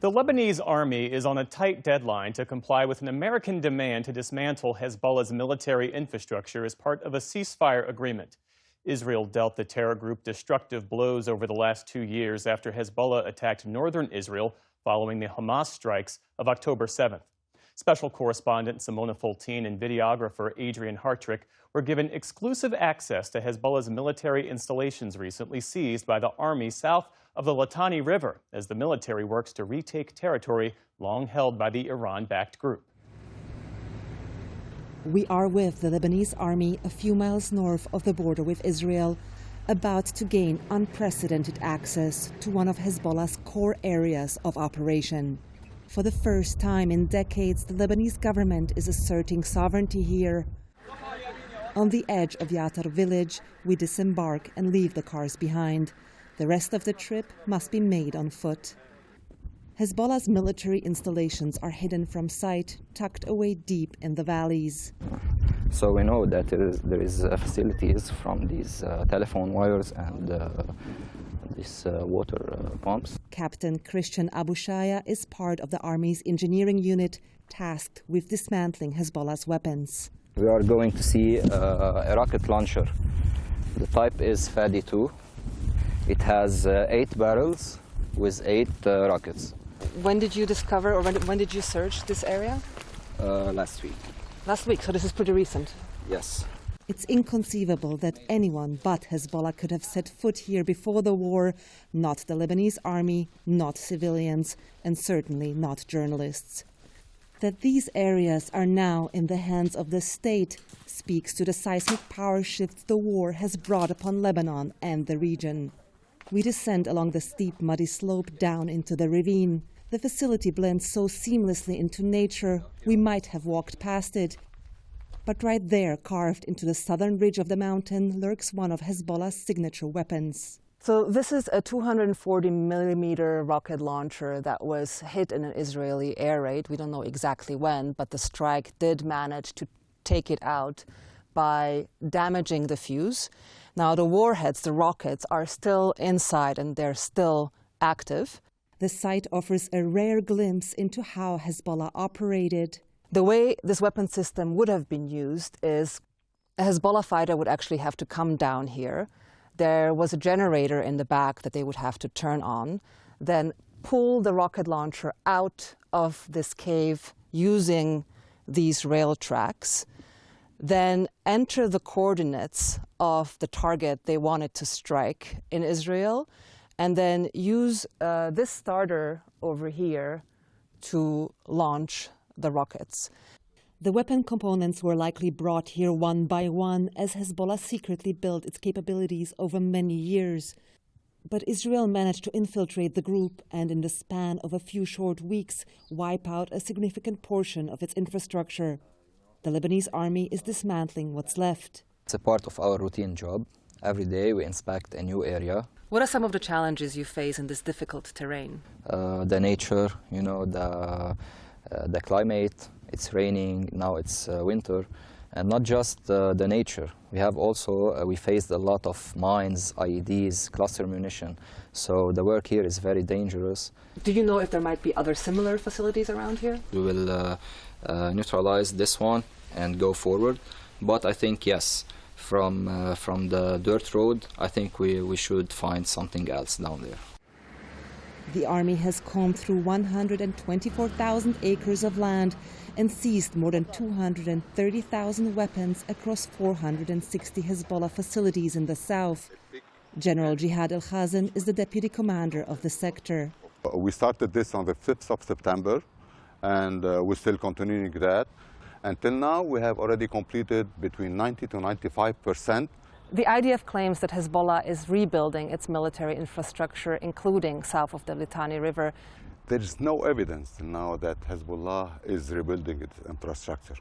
The Lebanese army is on a tight deadline to comply with an American demand to dismantle Hezbollah's military infrastructure as part of a ceasefire agreement. Israel dealt the terror group destructive blows over the last 2 years after Hezbollah attacked northern Israel following the Hamas strikes of October 7th. Special correspondent Simona Foltine and videographer Adrian Hartrick were given exclusive access to Hezbollah's military installations recently seized by the army south of the Litani River as the military works to retake territory long held by the Iran-backed group. We are with the Lebanese army a few miles north of the border with Israel, about to gain unprecedented access to one of Hezbollah's core areas of operation. For the first time in decades, the Lebanese government is asserting sovereignty here. On the edge of Yatar village, we disembark and leave the cars behind. The rest of the trip must be made on foot. Hezbollah's military installations are hidden from sight, tucked away deep in the valleys. So we know that there is facilities from these telephone wires and these water pumps. Captain Christian Abushaya is part of the Army's engineering unit tasked with dismantling Hezbollah's weapons. We are going to see a rocket launcher. The type is Fadi 2. It has 8 barrels with 8 rockets. When did you discover, or when did you search this area? Last week. Last week, so this is pretty recent. Yes. It's inconceivable that anyone but Hezbollah could have set foot here before the war, not the Lebanese army, not civilians, and certainly not journalists. That these areas are now in the hands of the state speaks to the seismic power shift the war has brought upon Lebanon and the region. We descend along the steep, muddy slope down into the ravine. The facility blends so seamlessly into nature, we might have walked past it. But right there, carved into the southern ridge of the mountain, lurks one of Hezbollah's signature weapons. So this is a 240-millimeter rocket launcher that was hit in an Israeli air raid. We don't know exactly when, but the strike did manage to take it out by damaging the fuse. Now the warheads, the rockets, are still inside and they're still active. The site offers a rare glimpse into how Hezbollah operated. The way this weapon system would have been used is a Hezbollah fighter would actually have to come down here. There was a generator in the back that they would have to turn on, then pull the rocket launcher out of this cave using these rail tracks, then enter the coordinates of the target they wanted to strike in Israel, and then use this starter over here to launch the rockets. The weapon components were likely brought here one by one as Hezbollah secretly built its capabilities over many years. But Israel managed to infiltrate the group and in the span of a few short weeks wipe out a significant portion of its infrastructure. The Lebanese army is dismantling what's left. It's a part of our routine job. Every day we inspect a new area. What are some of the challenges you face in this difficult terrain? The nature, the climate. It's raining, now it's winter, and not just the nature. We have also, we faced a lot of mines, IEDs, cluster munition, so the work here is very dangerous. Do you know if there might be other similar facilities around here? We will neutralize this one and go forward, but I think yes, from the dirt road, I think we should find something else down there. The army has combed through 124,000 acres of land and seized more than 230,000 weapons across 460 Hezbollah facilities in the south. General Jihad El-Khazin is the deputy commander of the sector. We started this on the 5th of September, and we're still continuing that. Until now, we have already completed between 90 to 95%. The IDF claims that Hezbollah is rebuilding its military infrastructure, including south of the Litani River. There is no evidence now that Hezbollah is rebuilding its infrastructure.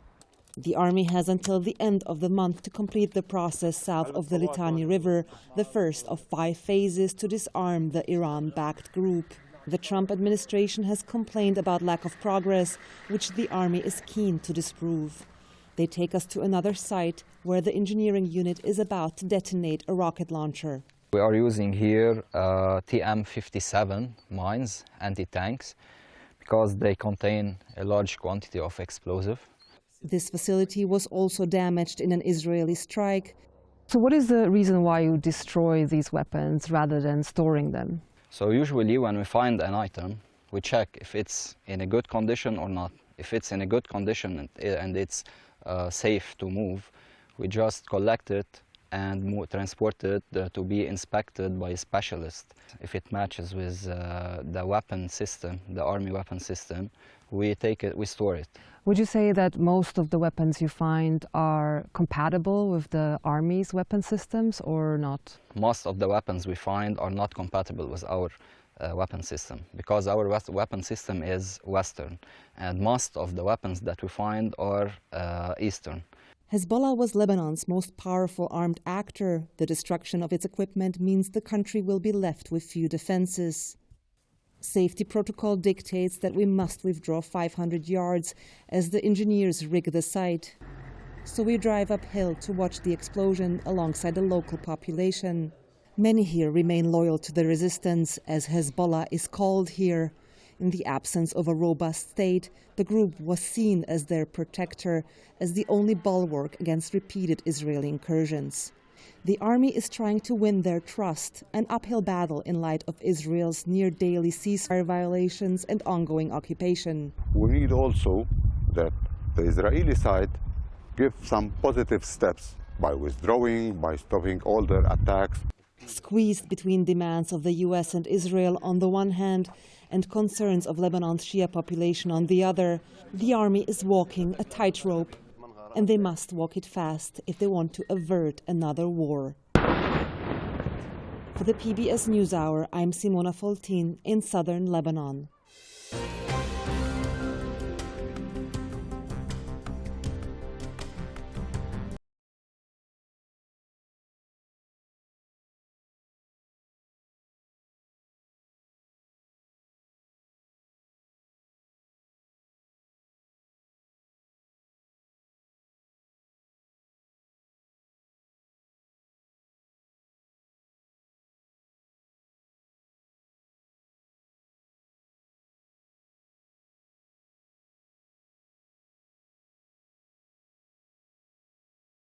The army has until the end of the month to complete the process south of the Litani River, the first of 5 phases to disarm the Iran-backed group. The Trump administration has complained about lack of progress, which the army is keen to disprove. They take us to another site where the engineering unit is about to detonate a rocket launcher. We are using here TM57 mines, anti-tanks. because they contain a large quantity of explosive. This facility was also damaged in an Israeli strike. So what is the reason why you destroy these weapons rather than storing them? So usually when we find an item, we check if it's in a good condition or not. If it's in a good condition and it's safe to move, we just collect it and transport it to be inspected by a specialist. If it matches with the weapon system, the army weapon system, we take it, we store it. Would you say that most of the weapons you find are compatible with the army's weapon systems or not? Most of the weapons we find are not compatible with our weapon system because our weapon system is Western and most of the weapons that we find are Eastern. Hezbollah was Lebanon's most powerful armed actor. The destruction of its equipment means the country will be left with few defenses. Safety protocol dictates that we must withdraw 500 yards as the engineers rig the site. So we drive uphill to watch the explosion alongside the local population. Many here remain loyal to the resistance, as Hezbollah is called here. In the absence of a robust state, the group was seen as their protector, as the only bulwark against repeated Israeli incursions. The army is trying to win their trust, an uphill battle in light of Israel's near-daily ceasefire violations and ongoing occupation. We need also that the Israeli side give some positive steps by withdrawing, by stopping all their attacks. Squeezed between demands of the US and Israel on the one hand and concerns of Lebanon's Shia population on the other, the army is walking a tightrope. And they must walk it fast if they want to avert another war. For the PBS NewsHour, I'm Simona Foltin in southern Lebanon.